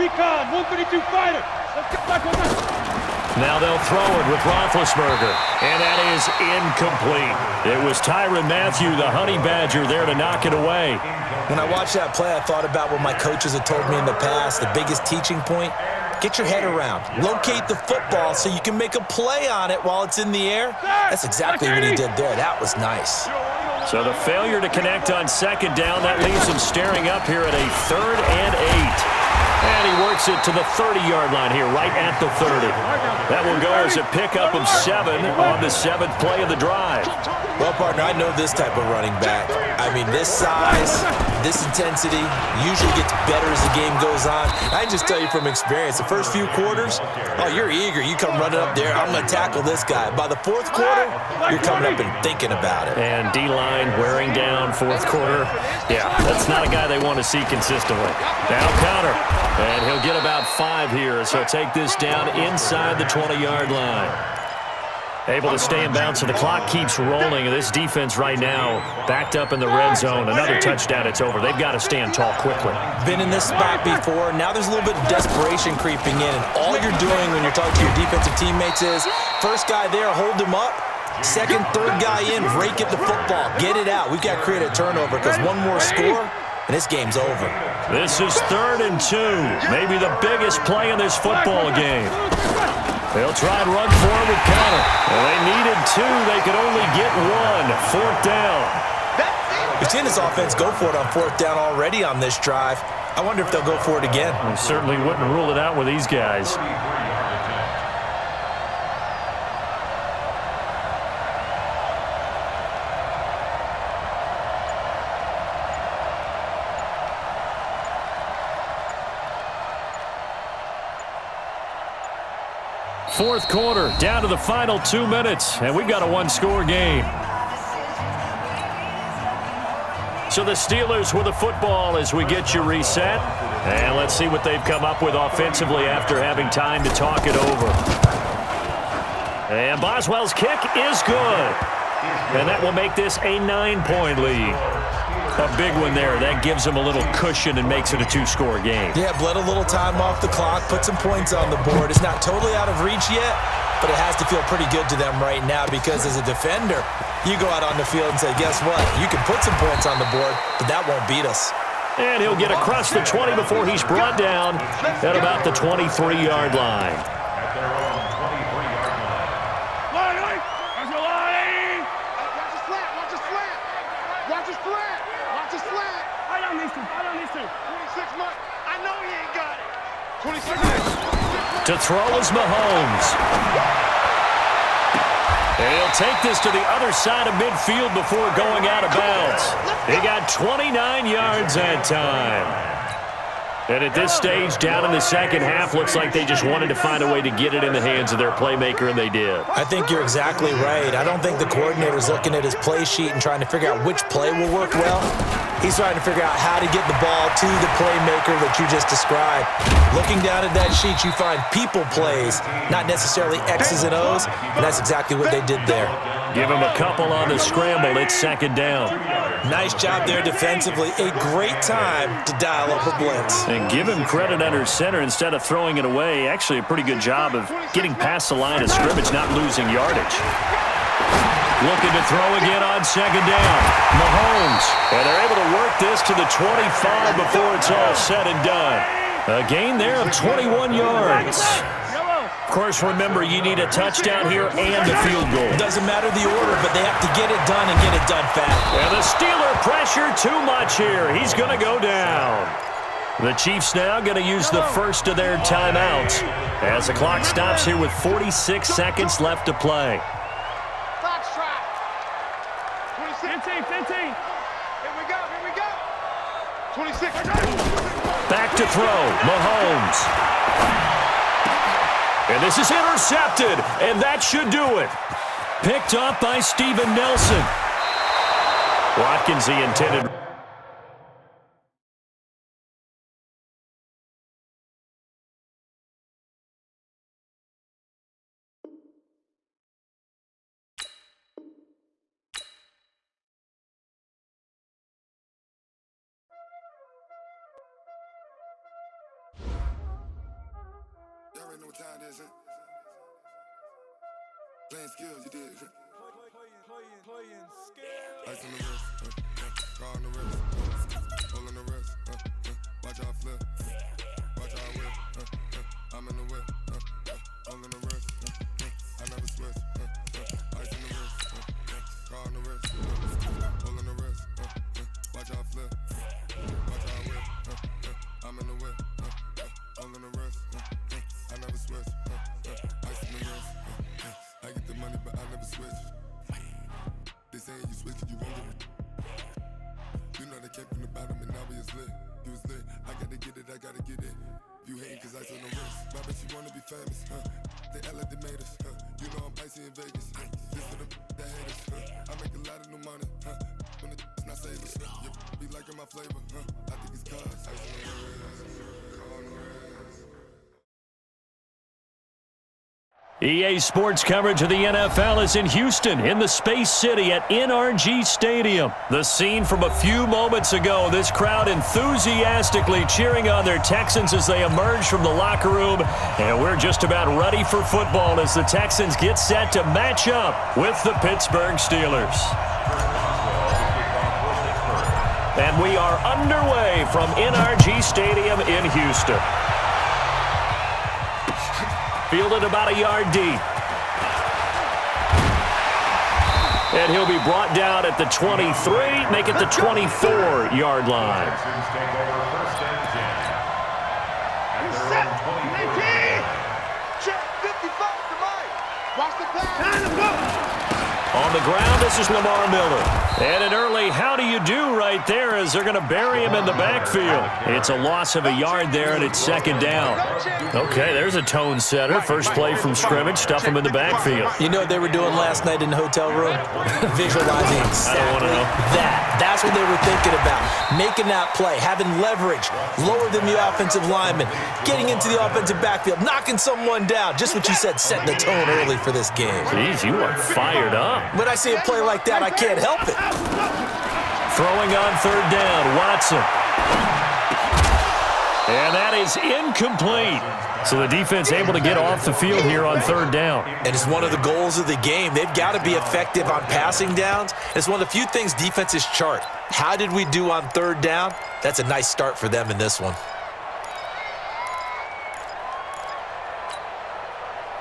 Recon, 132 fighter. Let's get back on that. Now they'll throw it with Roethlisberger, and that is incomplete. It was Tyrann Mathieu, the Honey Badger, there to knock it away. When I watched that play, I thought about what my coaches had told me in the past. The biggest teaching point, get your head around. Locate the football so you can make a play on it while it's in the air. That's exactly what he did there. That was nice. So the failure to connect on second down, that leaves him staring up here at a 3rd and 8. And he works it to the 30-yard line here, right at the 30. That will go as a pickup of 7 on the 7th play of the drive. Well, partner, I know this type of running back. I mean, this size, this intensity usually gets better as the game goes on. I can just tell you from experience, the first few quarters, oh, you're eager. You come running up there, I'm going to tackle this guy. By the 4th quarter, you're coming up and thinking about it. And D-line wearing down 4th quarter. Yeah, that's not a guy they want to see consistently. Now Conner. And he'll get about 5 here, so take this down inside the 20-yard line. Able to stay in bounds, so the clock keeps rolling. And this defense right now backed up in the red zone. Another touchdown, it's over. They've got to stand tall quickly. Been in this spot before. Now there's a little bit of desperation creeping in. And all you're doing when you're talking to your defensive teammates is, first guy there, hold him up. Second, third guy in, rake at the football. Get it out. We've got to create a turnover because one more score, and this game's over. This is 3rd and 2. Maybe the biggest play in this football game. They'll try and run for it with Conner. Well, they needed 2. They could only get 1. 4th down. We've seen this offense go for it on 4th down already on this drive. I wonder if they'll go for it again. We certainly wouldn't rule it out with these guys. Fourth quarter, down to the final 2 minutes, and we've got a 1-score game. So the Steelers with the football as we get you reset. And let's see what they've come up with offensively after having time to talk it over. And Boswell's kick is good. And that will make this a 9-point lead. A big one there. That gives them a little cushion and makes it a 2-score game. Yeah, bled a little time off the clock, put some points on the board. It's not totally out of reach yet, but it has to feel pretty good to them right now because as a defender, you go out on the field and say, guess what? You can put some points on the board, but that won't beat us. And he'll get across the 20 before he's brought down at about the 23-yard line. To throw is Mahomes. And he'll take this to the other side of midfield before going out of bounds. He got 29 yards that time. And at this stage, down in the second half, looks like they just wanted to find a way to get it in the hands of their playmaker, and they did. I think you're exactly right. I don't think the coordinator's looking at his play sheet and trying to figure out which play will work well. He's trying to figure out how to get the ball to the playmaker that you just described. Looking down at that sheet, you find people plays, not necessarily X's and O's, and that's exactly what they did there. Give him a couple on the scramble. It's 2nd down. Nice job there defensively. A great time to dial up a blitz. And give him credit under center instead of throwing it away. Actually, a pretty good job of getting past the line of scrimmage, not losing yardage. Looking to throw again on 2nd down. Mahomes. And they're able to work this to the 25 before it's all said and done. A gain there of 21 yards. Of course, remember, you need a touchdown here and a field goal. Doesn't matter the order, but they have to get it done and get it done fast. And the Steeler pressure too much here. He's going to go down. The Chiefs now going to use the first of their timeouts as the clock stops here with 46 seconds left to play. Clock strike. 15. Here we go. 26. Back to throw. Mahomes. And this is intercepted, and that should do it. Picked up by Steven Nelson. Watkins, the intended. know what time it is, huh? Playing skills, you did. Playing skills. Ice on the wrist, car on the wrist, hole in the wrist, watch how I flip, watch how I whip, I'm in the whip, hole in the wrist, I never switch, ice on the wrist, car on the wrist, hole in the wrist, watch how I flip, watch how I whip, I'm in the whip, hole in the wrist, I never switch, ice on the wrist, I get the money but I never switch. They saying you switch it, you won't get it. You know they came from the bottom and now we is lit. You was lit, I gotta get it, I gotta get it. You hating cause ice on the wrist. My bitch, you wanna be famous, They elevators, You know I'm icy in Vegas, This for them that haters, I make a lot of new money, When it's not savers, You be liking my flavor, I think it's cause ice on the wrist, on the wrist. EA Sports coverage of the NFL is in Houston, in the Space City at NRG Stadium. The scene from a few moments ago, this crowd enthusiastically cheering on their Texans as they emerge from the locker room. And we're just about ready for football as the Texans get set to match up with the Pittsburgh Steelers. And we are underway from NRG Stadium in Houston. Fielded about a yard deep. And he'll be brought down at the 23, make it the 24-yard line. On the ground, this is Lamar Miller. And an early how do you do right there as they're going to bury him in the backfield. It's a loss of a yard there, and it's second down. Okay, there's a tone setter. First play from scrimmage, stuff him in the backfield. You know what they were doing last night in the hotel room? Visualizing exactly I don't want to know. that. That's what they were thinking about. Making that play, having leverage, lower than the offensive lineman, getting into the offensive backfield, knocking someone down. Just what you said, setting the tone early for this game. Jeez, you are fired up. When I see a play like that, I can't help it. Throwing on third down, Watson. And that is incomplete. So the defense able to get off the field here on third down. And it's one of the goals of the game. They've got to be effective on passing downs. It's one of the few things defenses chart. How did we do on third down? That's a nice start for them in this one.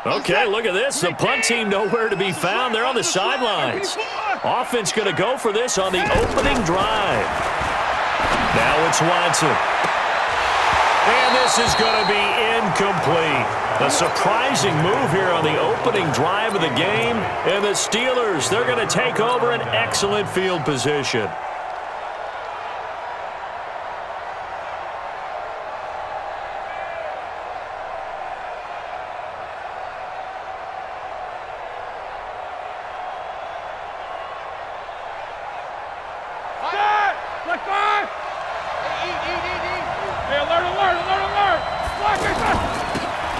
Okay, look at this. The punt team nowhere to be found. They're on the sidelines. Offense going to go for this on the opening drive. Now it's Watson. And this is going to be incomplete. A surprising move here on the opening drive of the game. And the Steelers, they're going to take over an excellent field position.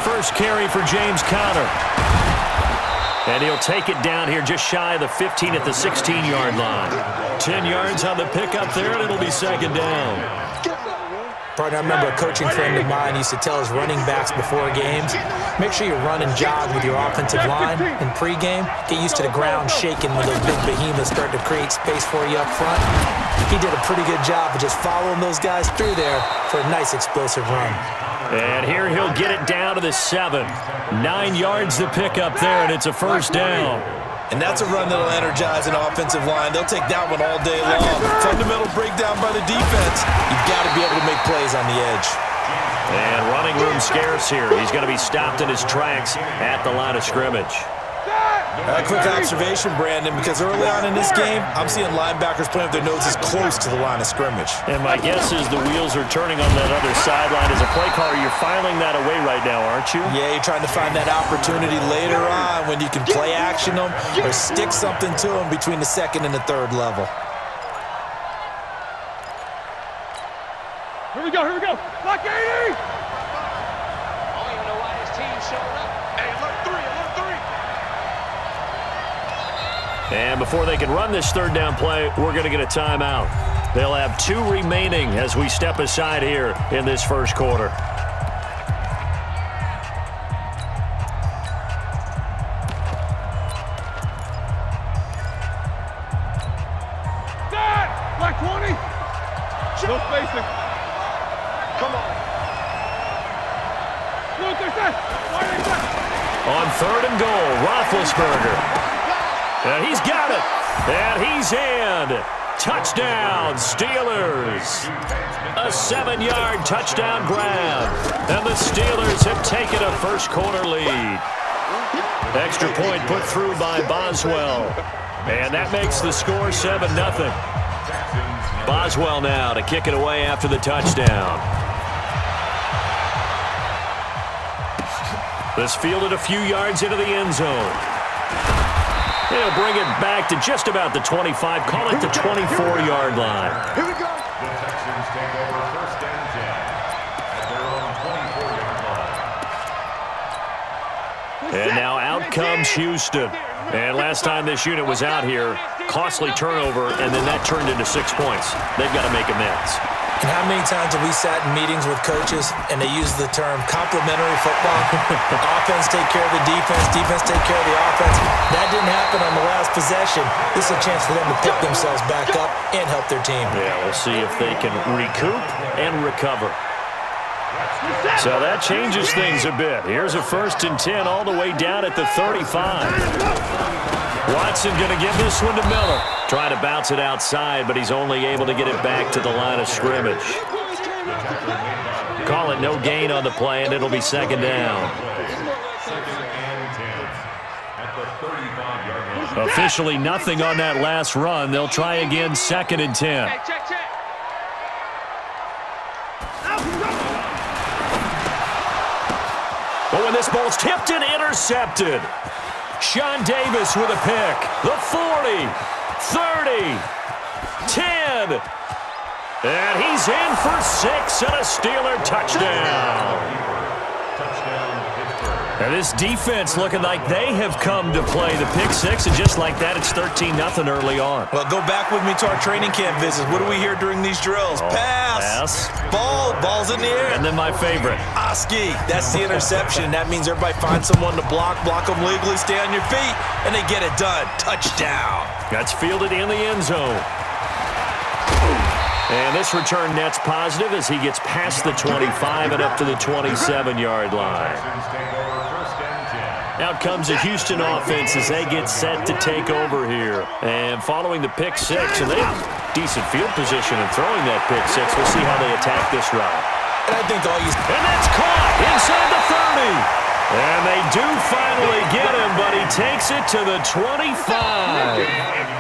First carry for James Conner. And he'll take it down here just shy of the 15 at the 16-yard line. 10 yards on the pickup there, and it'll be second down. Partner, I remember a coaching friend of mine used to tell his running backs before games, make sure you run and jog with your offensive line in pregame. Get used to the ground shaking when those big behemoths start to create space for you up front. He did a pretty good job of just following those guys through there for a nice explosive run. And here he'll get it down to the 7. 9 yards to pick up there, and it's a first down. And that's a run that'll energize an offensive line. They'll take that one all day long. Fundamental breakdown by the defense. You've got to be able to make plays on the edge. And running room scarce here. He's going to be stopped in his tracks at the line of scrimmage. A quick observation, Brandon, because early on in this game, I'm seeing linebackers playing with their noses close to the line of scrimmage. And my guess is the wheels are turning on that other sideline. As a play caller, you're filing that away right now, aren't you? Yeah, you're trying to find that opportunity later on when you can play action them or stick something to them between the second and the third level. Here we go, here we go. Block 80! I don't even know why his team showed up. Hey, alert 3, alert 3. And before they can run this third down play, we're going to get a timeout. They'll have 2 remaining as we step aside here in this first quarter. On 3rd and goal, Roethlisberger. And he's got it. And he's in. Touchdown, Steelers. A 7-yard touchdown grab. And the Steelers have taken a first-quarter lead. Extra point put through by Boswell. And that makes the score 7-0. Boswell now to kick it away after the touchdown. This fielded a few yards into the end zone. He'll bring it back to just about the 25, call it the 24-yard line. Here we go. The Texans take over 1st and 10 at their own 24-yard line. And now out comes Houston. And last time this unit was out here, costly turnover, and then that turned into 6 points. They've got to make amends. And how many times have we sat in meetings with coaches and they use the term complementary football? Offense take care of the defense, defense take care of the offense. That didn't happen on the last possession. This is a chance for them to pick themselves back up and help their team. Yeah, we'll see if they can recoup and recover. So that changes things a bit. Here's a 1st and 10 all the way down at the 35. Watson going to give this one to Miller. Trying to bounce it outside, but he's only able to get it back to the line of scrimmage. Call it no gain on the play, and it'll be 2nd down. Officially nothing on that last run. They'll try again 2nd and 10. But when this ball's tipped and intercepted, Sean Davis with a pick. The 40, 30, 10. And he's in for 6 and a Steeler touchdown. And this defense looking like they have come to play the pick 6, and just like that, it's 13-0 early on. Well, go back with me to our training camp visits. What do we hear during these drills? Pass. Ball's in the air. And then my favorite. Oski, that's the interception. That means everybody finds someone to block them legally, stay on your feet, and they get it done. Touchdown. That's fielded in the end zone. And this return net's positive as he gets past the 25 and up to the 27-yard line. Out comes the Houston offense as they get set to take over here. And following the pick 6, and they have decent field position in throwing that pick 6. We'll see how they attack this route. And I think And that's caught inside the 30. And they do finally get him, but he takes it to the 25.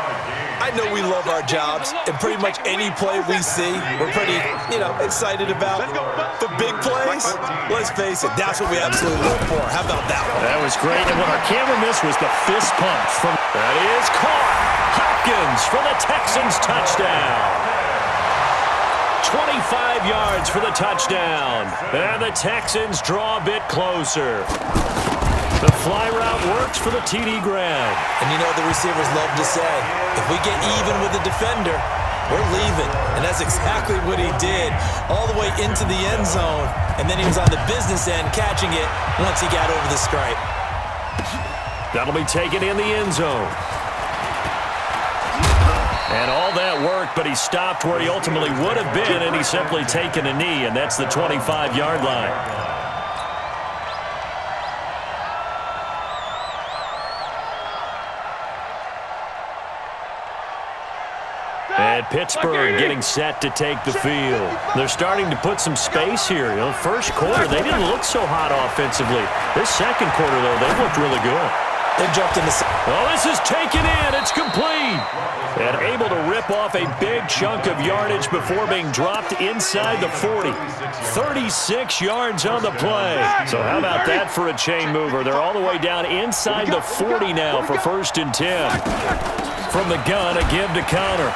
I know we love our jobs, and pretty much any play we see, we're pretty, excited about. But big plays, let's face it, that's what we absolutely live for. How about that one? That was great, and what our camera missed was the fist pump from... That is caught. Hopkins for the Texans touchdown. 25 yards for the touchdown. And the Texans draw a bit closer. The fly route works for the TD grab. And the receivers love to say, if we get even with the defender, we're leaving. And that's exactly what he did, all the way into the end zone. And then he was on the business end catching it once he got over the stripe. That'll be taken in the end zone. And all that worked, but he stopped where he ultimately would have been, and he's simply taken a knee, and that's the 25-yard line. And Pittsburgh getting set to take the field. They're starting to put some space here. First quarter, they didn't look so hot offensively. This second quarter, though, they looked really good. They jumped in the... Well, this is taken in. It's complete. And able to rip off a big chunk of yardage before being dropped inside the 40. 36 yards on the play. So how about that for a chain mover? They're all the way down inside the 40 now for 1st and 10. From the gun, a give to counter.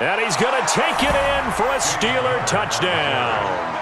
And he's going to take it in for a Steeler touchdown.